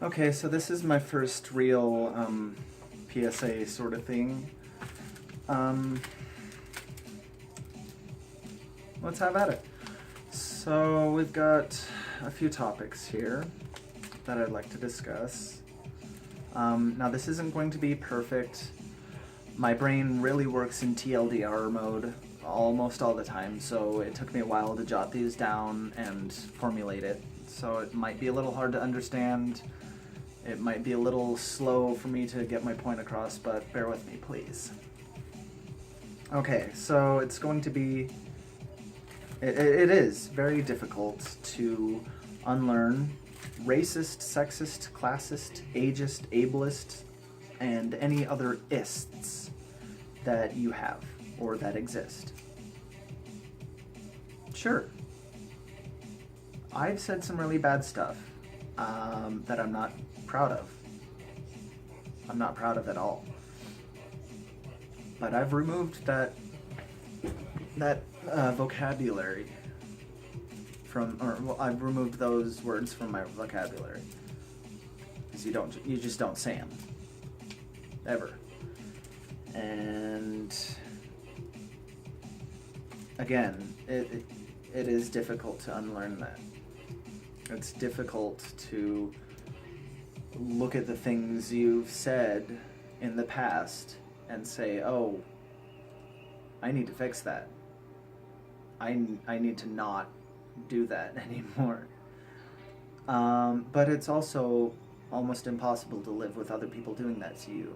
Okay, so this is my first real PSA sort of thing. Let's have at it. So we've got a few topics here that I'd like to discuss. Now this isn't going to be perfect. My brain really works in TLDR mode almost all the time, so it took me a while to jot these down and formulate it. So it might be a little hard to understand. It might be a little slow for me to get my point across, but bear with me, please. Okay, so it's going to be... It is very difficult to unlearn racist, sexist, classist, ageist, ableist, and any other ists that you have or that exist. Sure, I've said some really bad stuff that I'm not proud of. I'm not proud of at all. But I've removed that vocabulary from, well, I've removed those words from my vocabulary because you just don't say them ever. And again, it is difficult to unlearn that. It's difficult to look at the things you've said in the past and say, oh, I need to fix that. I need to not do that anymore. But it's also almost impossible to live with other people doing that to you.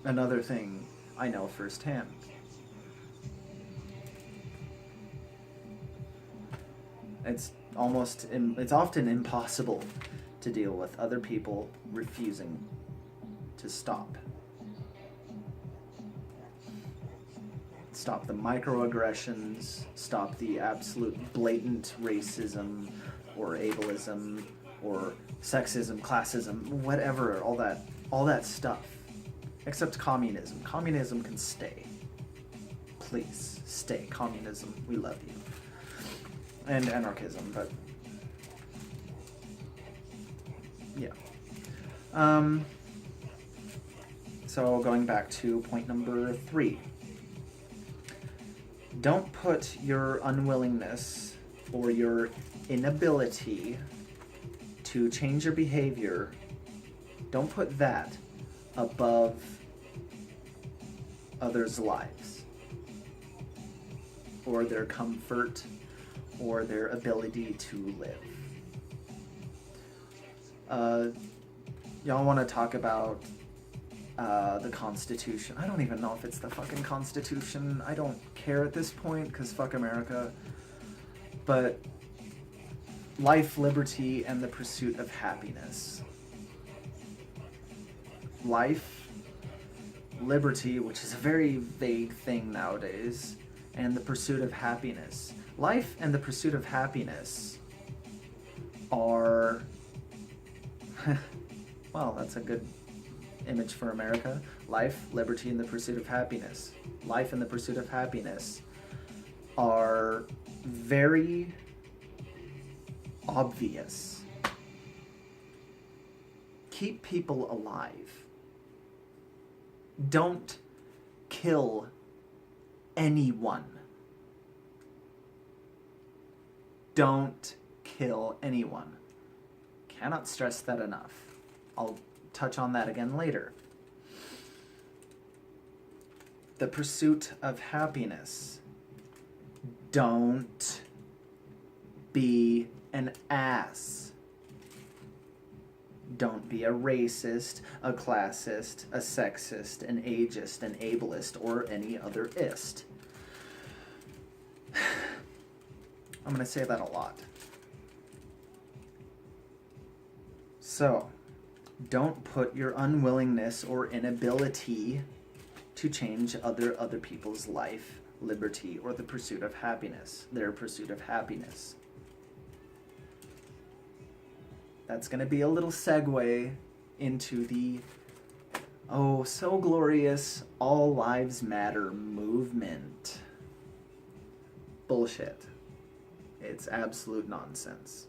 Another thing I know firsthand. It's often impossible to deal with other people refusing to stop. Stop the microaggressions, stop the absolute blatant racism or ableism or sexism, classism, whatever, all that stuff. Except communism. Communism can stay. Please, stay. Communism, we love you. And anarchism, but yeah. So going back to point number 3. Don't put your unwillingness or your inability to change your behavior, don't put that above others' lives or their comfort or their ability to live. Y'all want to talk about the Constitution. I don't even know if it's the fucking Constitution. I don't care at this point, because fuck America. But life, liberty, and the pursuit of happiness. Life, liberty, which is a very vague thing nowadays, and the pursuit of happiness. Life and the pursuit of happiness are... well, that's a good image for America. Life, liberty, and the pursuit of happiness. Life and the pursuit of happiness are very obvious. Keep people alive. Don't kill anyone. Don't kill anyone. Cannot stress that enough. I'll touch on that again later. The pursuit of happiness. Don't be an ass. Don't be a racist, a classist, a sexist, an ageist, an ableist, or any other ist. I'm going to say that a lot. So, don't put your unwillingness or inability to change other people's life, liberty, or the pursuit of happiness, their pursuit of happiness. That's going to be a little segue into the oh so glorious all lives matter movement. Bullshit. It's absolute nonsense.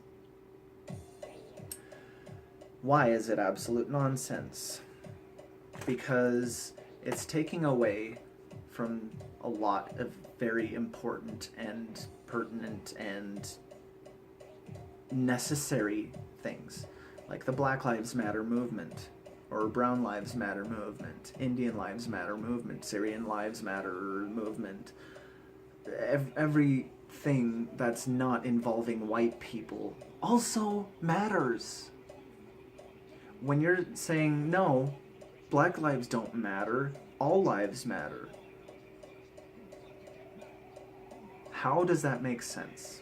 Why is it absolute nonsense? Because it's taking away from a lot of very important and pertinent and necessary things, like the Black Lives Matter movement, or Brown Lives Matter movement, Indian Lives Matter movement, Syrian Lives Matter movement. Everything that's not involving white people also matters. When you're saying, no, black lives don't matter, all lives matter, how does that make sense?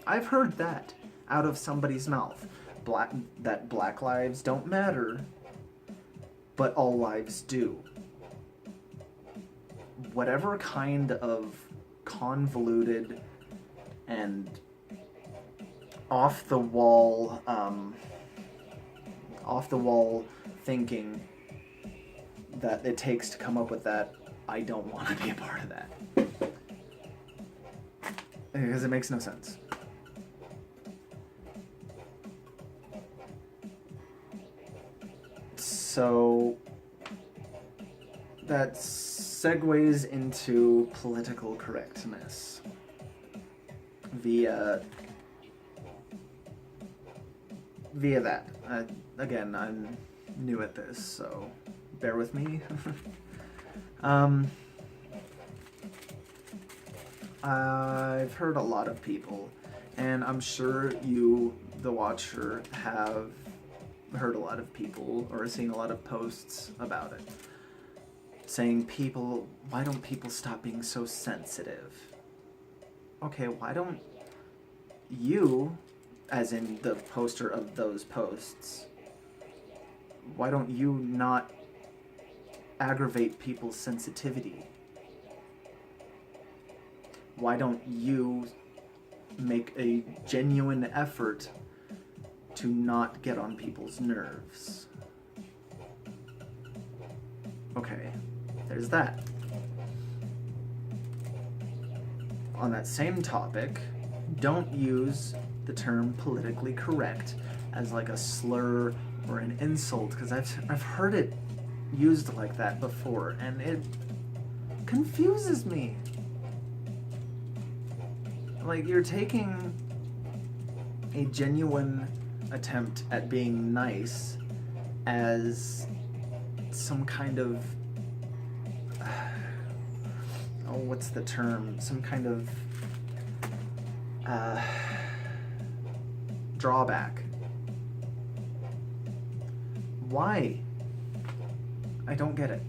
I've heard that out of somebody's mouth. That black lives don't matter, but all lives do. Whatever kind of convoluted and off the wall thinking that it takes to come up with that, I don't want to be a part of that. Because it makes no sense. So that segues into political correctness via that. Again, I'm new at this, so bear with me. I've heard a lot of people, and I'm sure you, the watcher, have heard a lot of people or seen a lot of posts about it, saying, why don't people stop being so sensitive? Okay, why don't you, as in the poster of those posts, why don't you not aggravate people's sensitivity? Why don't you make a genuine effort to not get on people's nerves? Okay, there's that. On that same topic, don't use the term politically correct as like a slur or an insult, because I've heard it used like that before, and it confuses me. Like, you're taking a genuine attempt at being nice as some kind of what's the term? Some kind of drawback. Why? I don't get it.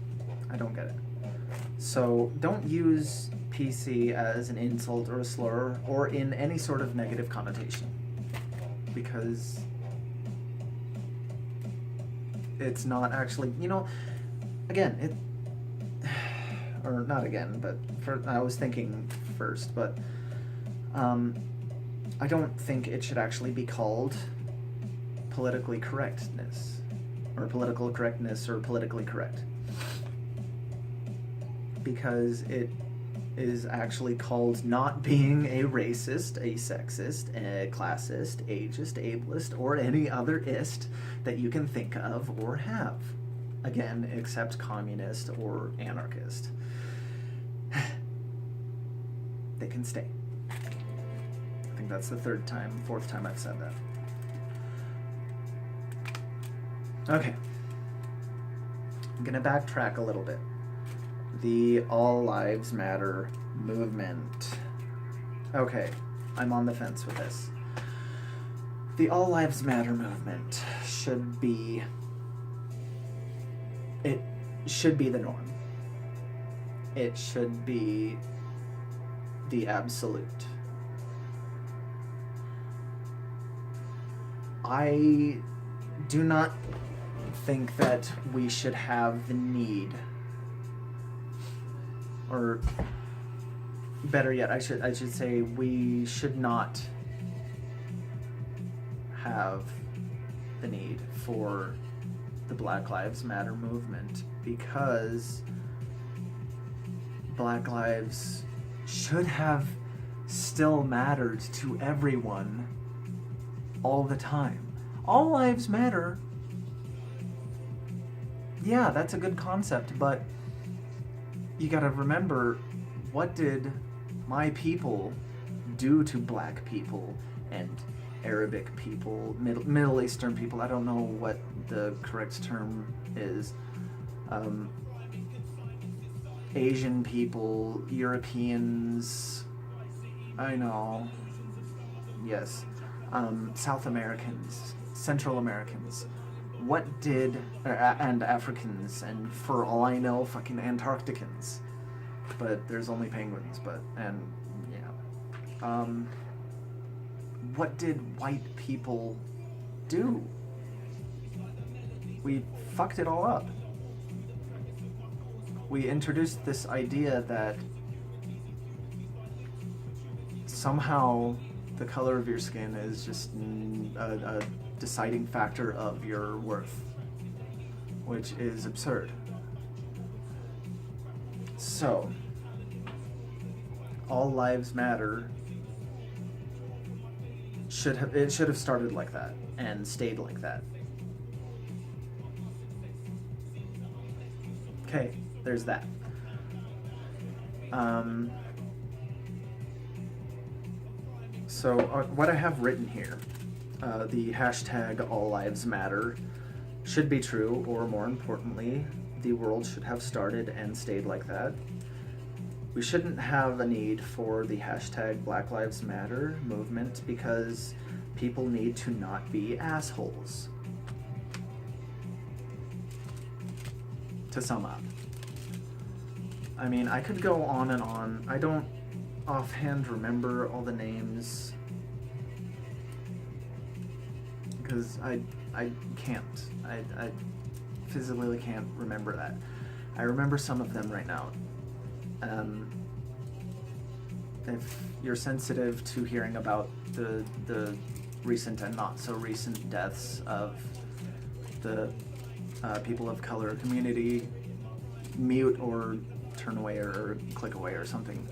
So don't use PC as an insult or a slur or in any sort of negative connotation, because it's not actually, again, or not again, but I was thinking first, but I don't think it should actually be called politically correctness, or political correctness, or politically correct, because it is actually called not being a racist, a sexist, a classist, ageist, ableist, or any other ist that you can think of or have. Again, except communist or anarchist. They can stay. I think that's the fourth time I've said that. Okay. I'm gonna backtrack a little bit. The All Lives Matter movement. Okay, I'm on the fence with this. The All Lives Matter movement should be the norm. It should be the absolute. I do not think that we should have the need, or better yet, I should say we should not have the need for the Black Lives Matter movement, because Black lives should have still mattered to everyone all the time. All lives matter. Yeah, that's a good concept, but you gotta remember, what did my people do to black people and Arabic people, Middle Eastern people? I don't know what the correct term is. Asian people, Europeans, I know, yes, South Americans, Central Americans. What did, and Africans, and for all I know, fucking Antarcticans. But there's only penguins, and yeah. What did white people do? We fucked it all up. We introduced this idea that somehow the color of your skin is just a deciding factor of your worth, which is absurd. So, all lives matter should have started like that and stayed like that. Okay, there's that. So what I have written here, the hashtag all lives matter should be true, or more importantly, the world should have started and stayed like that. We shouldn't have a need for the hashtag Black Lives Matter movement because people need to not be assholes. To sum up. I mean, I could go on and on. I don't offhand remember all the names because I can't. I physically can't remember that. I remember some of them right now. If you're sensitive to hearing about the recent and not so recent deaths of the people of color community, mute or turn away or click away or something.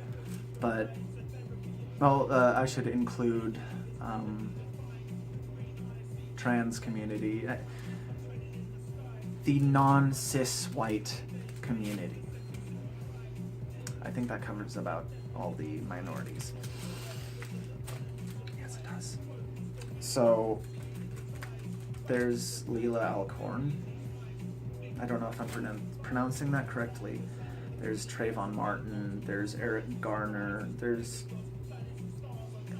But, well, I should include trans community, the non-cis white community. I think that covers about all the minorities. Yes, it does. So, there's Leila Alcorn. I don't know if I'm pronouncing that correctly. There's Trayvon Martin. There's Eric Garner. There's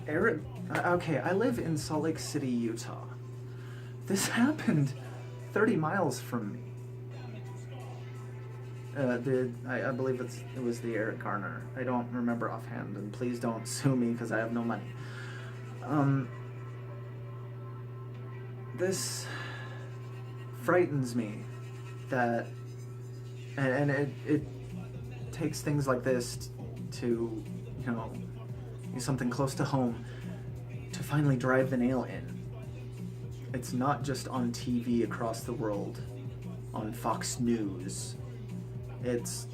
Eric. Okay, I live in Salt Lake City, Utah. This happened 30 miles from me. I believe it was the Eric Garner. I don't remember offhand, and please don't sue me because I have no money. This frightens me that, and it takes things like this to, do something close to home to finally drive the nail in. It's not just on TV across the world, on Fox News. It's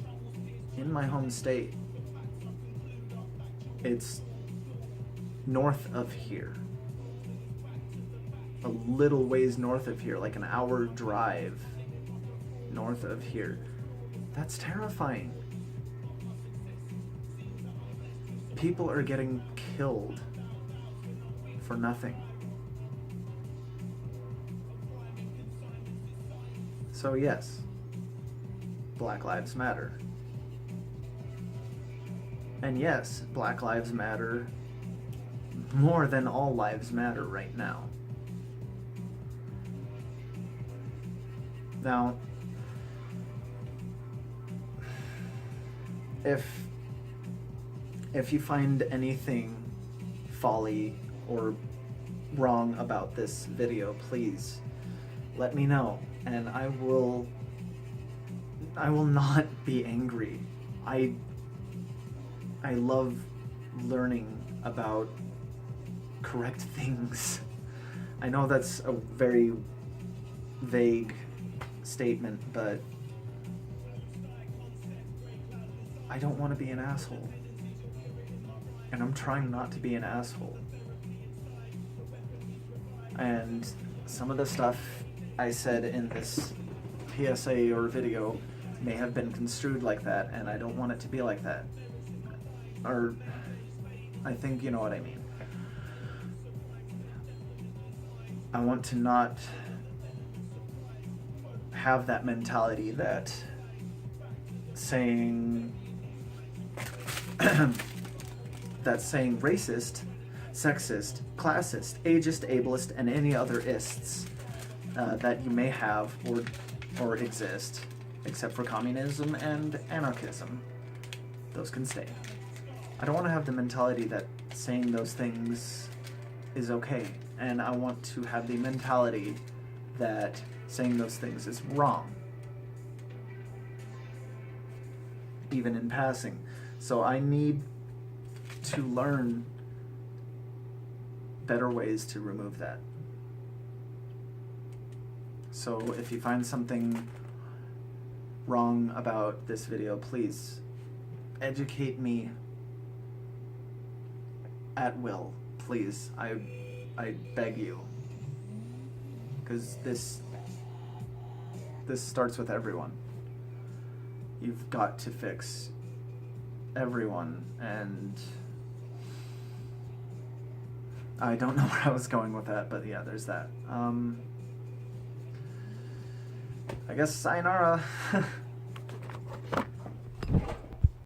in my home state. It's north of here. A little ways north of here, like an hour drive north of here. That's terrifying. People are getting killed for nothing. So yes, Black Lives Matter. And yes, Black Lives Matter more than all lives matter right now. Now, if you find anything folly or wrong about this video, please let me know, and I will not be angry. I love learning about correct things. I know that's a very vague statement, but I don't want to be an asshole. And I'm trying not to be an asshole. And some of the stuff I said in this PSA or video may have been construed like that, and I don't want it to be like that. Or, I think you know what I mean. I want to not have that mentality that saying racist, sexist, classist, ageist, ableist, and any other ists that you may have or exist, except for communism and anarchism. Those can stay. I don't want to have the mentality that saying those things is okay, and I want to have the mentality that saying those things is wrong, even in passing. So I need to learn better ways to remove that. So if you find something wrong about this video, please educate me at will, please. I beg you, because this starts with everyone. You've got to fix everyone, and I don't know where I was going with that, but yeah, there's that. I guess sayonara.